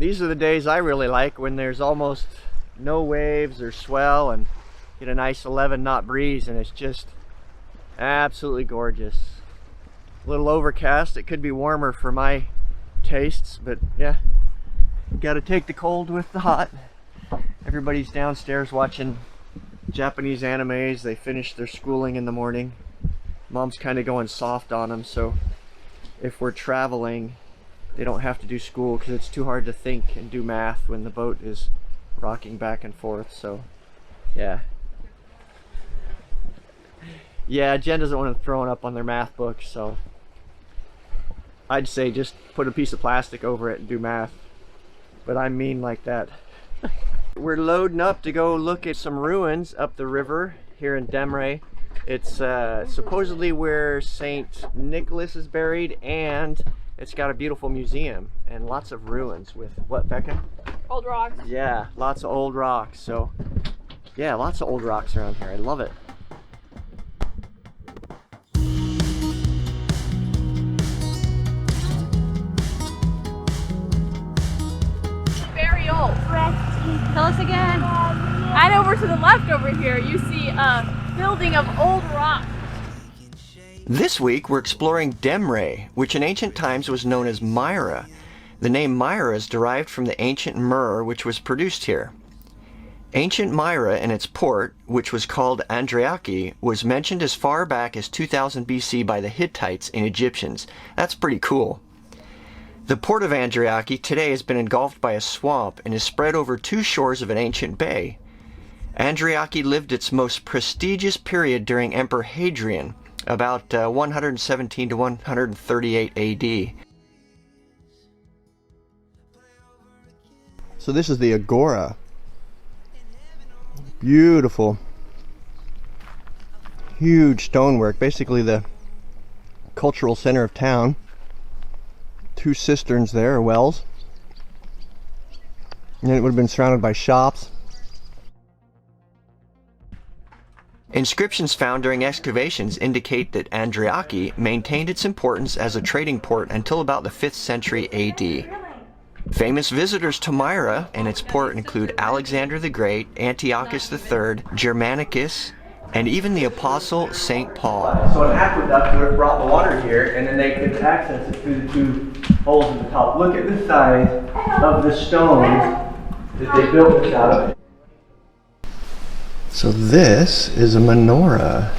These are the days I really like, when there's almost no waves or swell and get a nice 11-knot breeze, and it's just absolutely gorgeous. A little overcast. It could be warmer for my tastes, but yeah, got to take the cold with the hot. Everybody's downstairs watching Japanese animes. They finished their schooling in the morning. Mom's kind of going soft on them, so if we're traveling, they don't have to do school because it's too hard to think and do math when the boat is rocking back and forth. So yeah, Jen doesn't want to throw it up on their math book, so I'd say just put a piece of plastic over it and do math, but I'm mean like that. We're loading up to go look at some ruins up the river here in Demre. It's supposedly where Saint Nicholas is buried, and it's got a beautiful museum and lots of ruins with, what, Becca? Old rocks. Yeah, lots of old rocks. So yeah, lots of old rocks around here. I love it. Very old. Tell us again. And over to the left over here, you see a building of old rock. This week we're exploring Demre, which in ancient times was known as Myra. The name Myra is derived from the ancient myrrh which was produced here. Ancient Myra and its port, which was called Andriake, was mentioned as far back as 2000 BC by the Hittites and Egyptians. That's pretty cool. The port of Andriake today has been engulfed by a swamp and is spread over two shores of an ancient bay. Andriake lived its most prestigious period during Emperor Hadrian, about 117 to 138 AD. So this is the agora. Beautiful. Huge stonework, basically the cultural center of town. Two cisterns there, or wells. And it would have been surrounded by shops. Inscriptions found during excavations indicate that Andriake maintained its importance as a trading port until about the 5th century AD. Famous visitors to Myra and its port include Alexander the Great, Antiochus III, Germanicus, and even the Apostle St. Paul. So an aqueduct would have brought the water here, and then they could access it through the two holes in the top. Look at the size of the stones that they built this out of. So this is a menorah,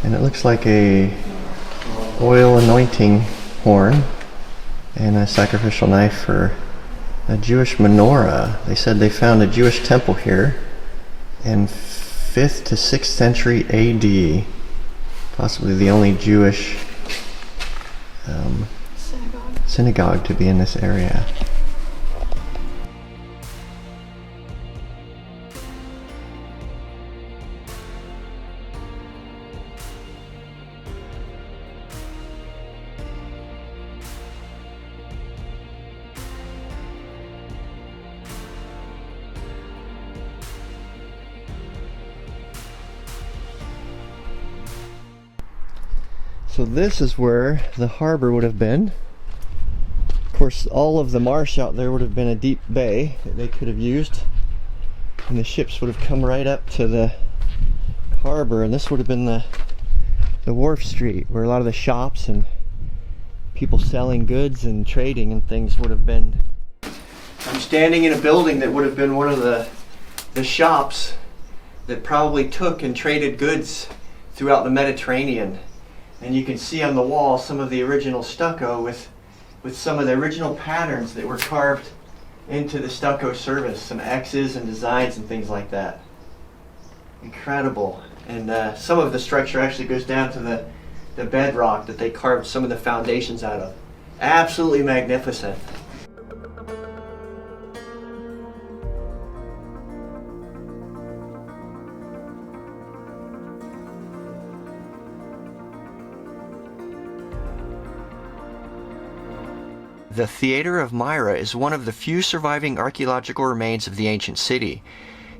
and it looks like a oil anointing horn and a sacrificial knife for a Jewish menorah. They said they found a Jewish temple here in 5th to 6th century AD, possibly the only Jewish synagogue to be in this area. So this is where the harbor would have been. Of course, all of the marsh out there would have been a deep bay that they could have used, and the ships would have come right up to the harbor, and this would have been the wharf street where a lot of the shops and people selling goods and trading and things would have been. I'm standing in a building that would have been one of the shops that probably took and traded goods throughout the Mediterranean. And you can see on the wall some of the original stucco with some of the original patterns that were carved into the stucco surface, some X's and designs and things like that. Incredible. And some of the structure actually goes down to the bedrock that they carved some of the foundations out of. Absolutely magnificent. The Theater of Myra is one of the few surviving archaeological remains of the ancient city.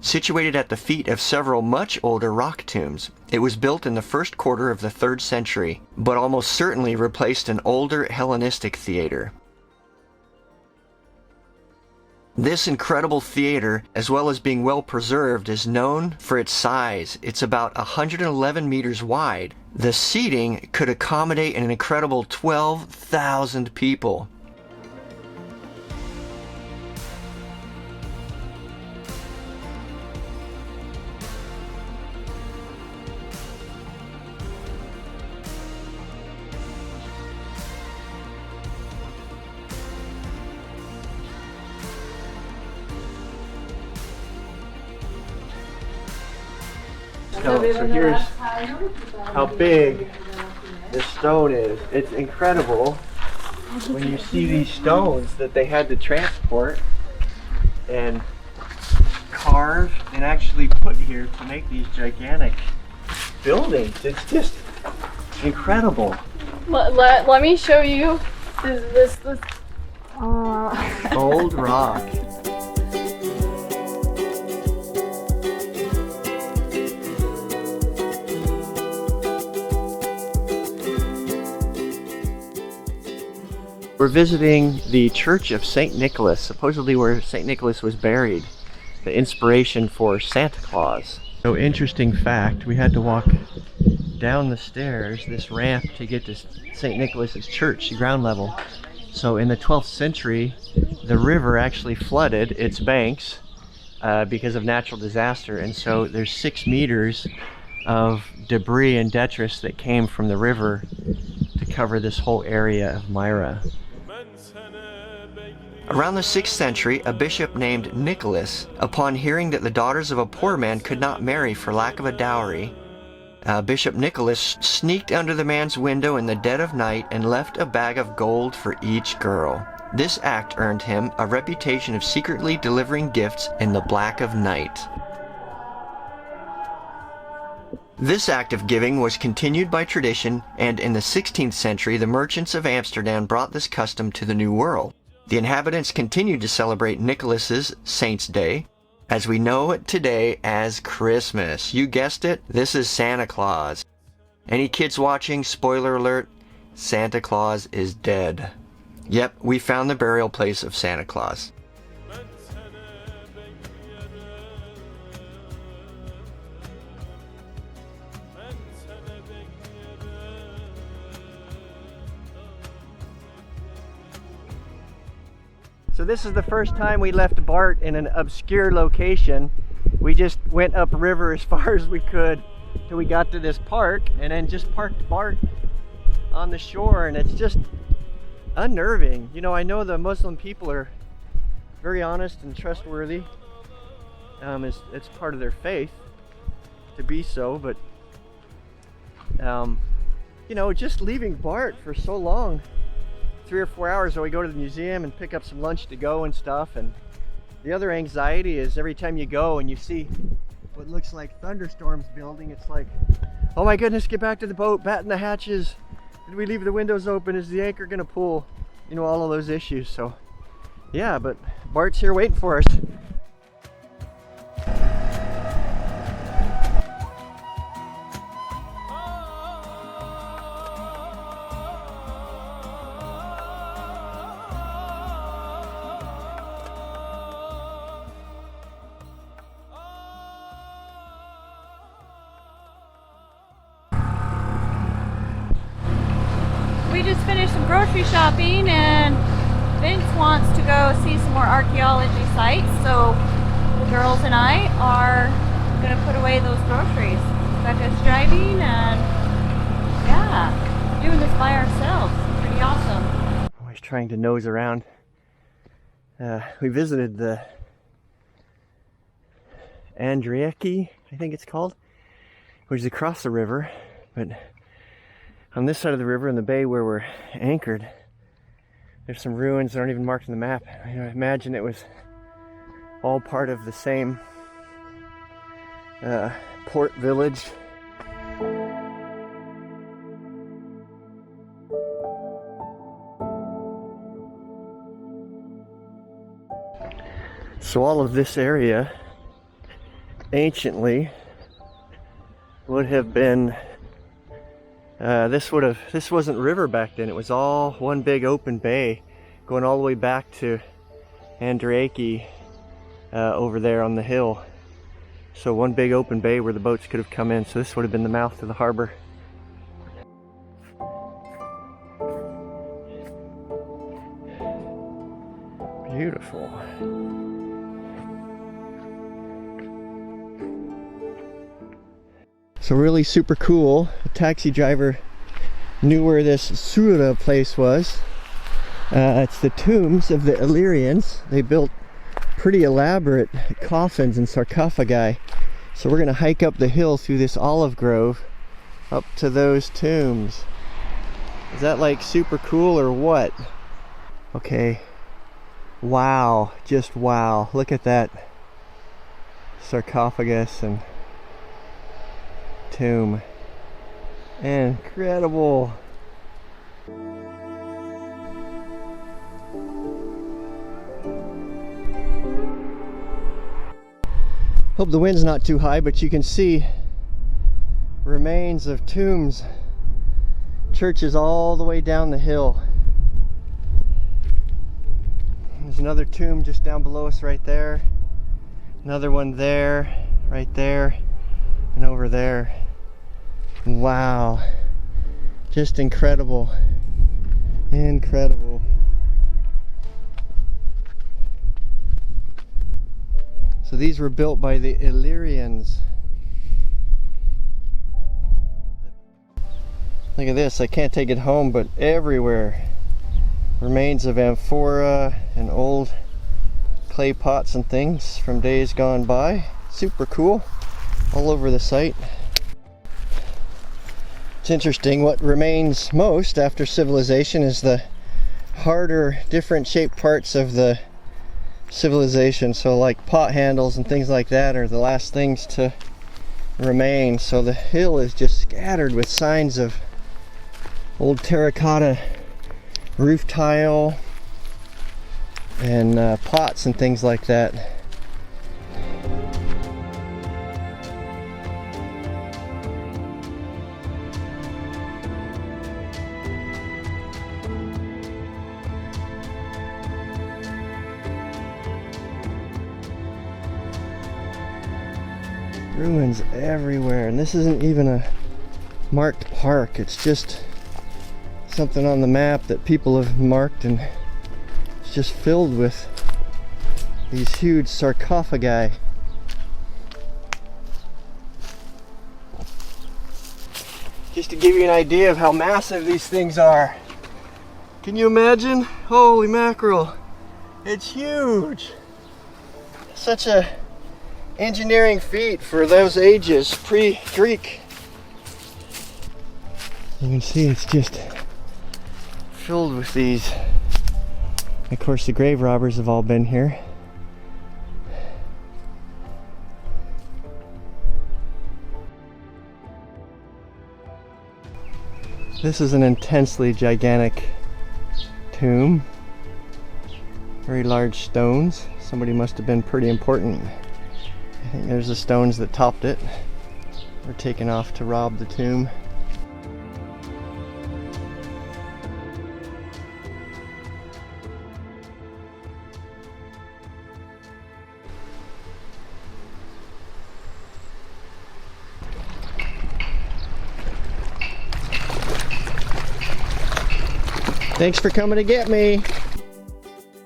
Situated at the feet of several much older rock tombs, it was built in the first quarter of the 3rd century, but almost certainly replaced an older Hellenistic theater. This incredible theater, as well as being well preserved, is known for its size. It's about 111 meters wide. The seating could accommodate an incredible 12,000 people. So here's how big this stone is. It's incredible when you see these stones that they had to transport and carve and actually put here to make these gigantic buildings. It's just incredible. Let me show you this. Old rock. We're visiting the Church of St. Nicholas, supposedly where St. Nicholas was buried, the inspiration for Santa Claus. So interesting fact, we had to walk down the stairs, this ramp, to get to St. Nicholas's church, ground level. So in the 12th century, the river actually flooded its banks because of natural disaster, and so there's 6 meters of debris and detritus that came from the river to cover this whole area of Myra. Around the 6th century, a bishop named Nicholas, upon hearing that the daughters of a poor man could not marry for lack of a dowry, Bishop Nicholas sneaked under the man's window in the dead of night and left a bag of gold for each girl. This act earned him a reputation of secretly delivering gifts in the black of night. This act of giving was continued by tradition, and in the 16th century the merchants of Amsterdam brought this custom to the New World. The inhabitants continued to celebrate Nicholas's Saint's Day, as we know it today as Christmas. You guessed it, this is Santa Claus. Any kids watching, spoiler alert, Santa Claus is dead. Yep, we found the burial place of Santa Claus. So this is the first time we left Bart in an obscure location. We just went upriver as far as we could till we got to this park, and then just parked Bart on the shore, and it's just unnerving. You know, I know the Muslim people are very honest and trustworthy. It's part of their faith to be so, but you know, just leaving Bart for so long, 3 or 4 hours, so we go to the museum and pick up some lunch to go and stuff. And the other anxiety is every time you go and you see what looks like thunderstorms building, it's like, oh my goodness, get back to the boat, batten the hatches, did we leave the windows open, is the anchor gonna pull, you know, all of those issues. So yeah, but Bart's here waiting for us. We just finished some grocery shopping, and Vince wants to go see some more archaeology sites, so the girls and I are going to put away those groceries. Becca's driving, and yeah, doing this by ourselves. Pretty awesome. Always trying to nose around. We visited the Andriake, I think it's called, which is across the river, but on this side of the river in the bay where we're anchored, there's some ruins that aren't even marked on the map. I imagine it was all part of the same port village. So all of this area anciently would have been this wasn't river back then. It was all one big open bay going all the way back to Andriake over there on the hill. So one big open bay where the boats could have come in. So this would have been the mouth to the harbor. Beautiful. So really super cool. The taxi driver knew where this Sura place was. It's the tombs of the Illyrians. They built pretty elaborate coffins and sarcophagi. So we're gonna hike up the hill through this olive grove up to those tombs. Is that like super cool or what? Okay. Wow, just wow. Look at that sarcophagus and tomb. Incredible. Hope the wind's not too high, but you can see remains of tombs, churches all the way down the hill. There's another tomb just down below us right there. Another one there, right there, and over there. Wow. Just incredible. Incredible. So these were built by the Illyrians. Look at this, I can't take it home, but everywhere. Remains of amphora and old clay pots and things from days gone by. Super cool. All over the site. It's interesting, what remains most after civilization is the harder, different shaped parts of the civilization. So like pot handles and things like that are the last things to remain. So the hill is just scattered with signs of old terracotta roof tile and pots and things like that. Ruins everywhere, and this isn't even a marked park. It's just something on the map that people have marked, and it's just filled with these huge sarcophagi. Just to give you an idea of how massive these things are. Can you imagine? Holy mackerel. It's huge. Such a engineering feat for those ages, pre-Greek. You can see it's just filled with these. Of course, the grave robbers have all been here. This is an intensely gigantic tomb. Very large stones. Somebody must have been pretty important. I think there's the stones that topped it. Were taken off to rob the tomb. Thanks for coming to get me.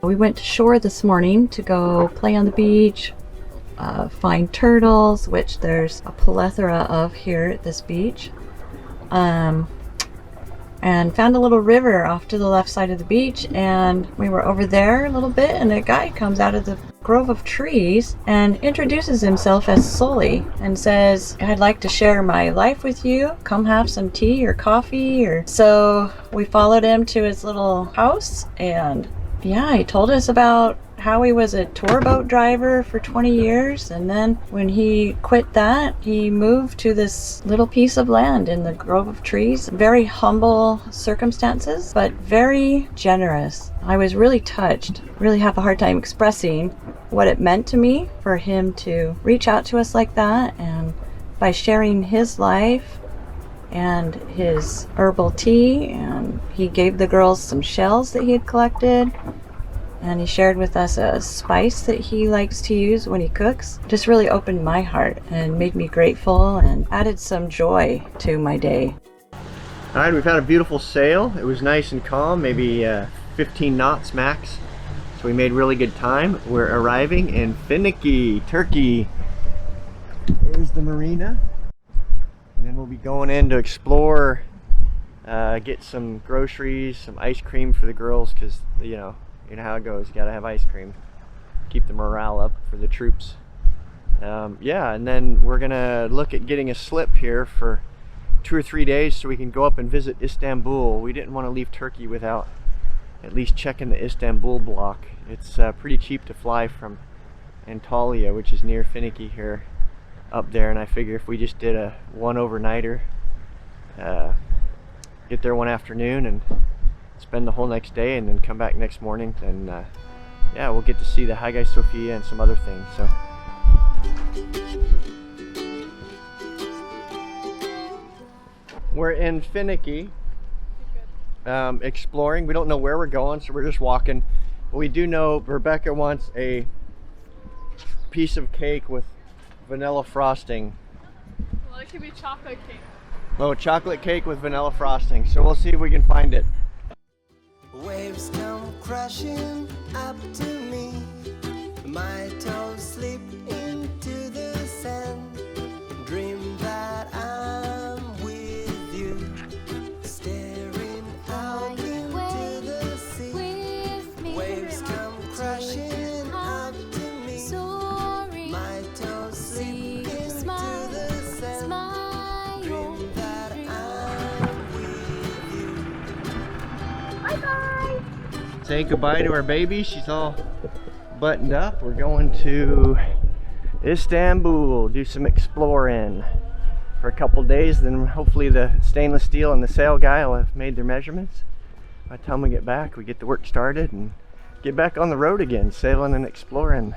We went to shore this morning to go play on the beach, find turtles, which there's a plethora of here at this beach, and found a little river off to the left side of the beach, and we were over there a little bit, and a guy comes out of the grove of trees and introduces himself as Sully and says, "I'd like to share my life with you. Come have some tea or coffee." So we followed him to his little house, and yeah, he told us about how he was a tour boat driver for 20 years, and then when he quit that, he moved to this little piece of land in the grove of trees. Very humble circumstances, but very generous. I was really touched, really have a hard time expressing what it meant to me for him to reach out to us like that, and by sharing his life and his herbal tea, and he gave the girls some shells that he had collected, and he shared with us a spice that he likes to use when he cooks. Just really opened my heart and made me grateful and added some joy to my day. All right, we've had a beautiful sail. It was nice and calm, maybe 15 knots max. So we made really good time. We're arriving in Finike, Turkey. There's the marina. And then we'll be going in to explore, get some groceries, some ice cream for the girls, because you know how it goes. You gotta have ice cream. Keep the morale up for the troops. Yeah, and then we're gonna look at getting a slip here for 2 or 3 days so we can go up and visit Istanbul. We didn't want to leave Turkey without at least checking the Istanbul block. It's pretty cheap to fly from Antalya, which is near Finike here, up there, and I figure if we just did a one overnighter, get there one afternoon and spend the whole next day and then come back next morning, then yeah, we'll get to see the Hagia Sophia and some other things. So we're in Finike, exploring. We don't know where we're going, so we're just walking. But we do know Rebecca wants a piece of cake with vanilla frosting. Well, it could be chocolate cake. Oh, chocolate cake with vanilla frosting. So we'll see if we can find it. Waves come crashing up to me. My toes slip into the sand. Dream that I'm with you, staring out into the sea. Waves come crashing up to me. My toes slip into the sand. Dream that I'm with you. Bye-bye. Say goodbye to our baby. She's all buttoned up. We're going to Istanbul, do some exploring for a couple days. Then hopefully the stainless steel and the sail guy will have made their measurements. By the time we get back, we get the work started and get back on the road again, sailing and exploring.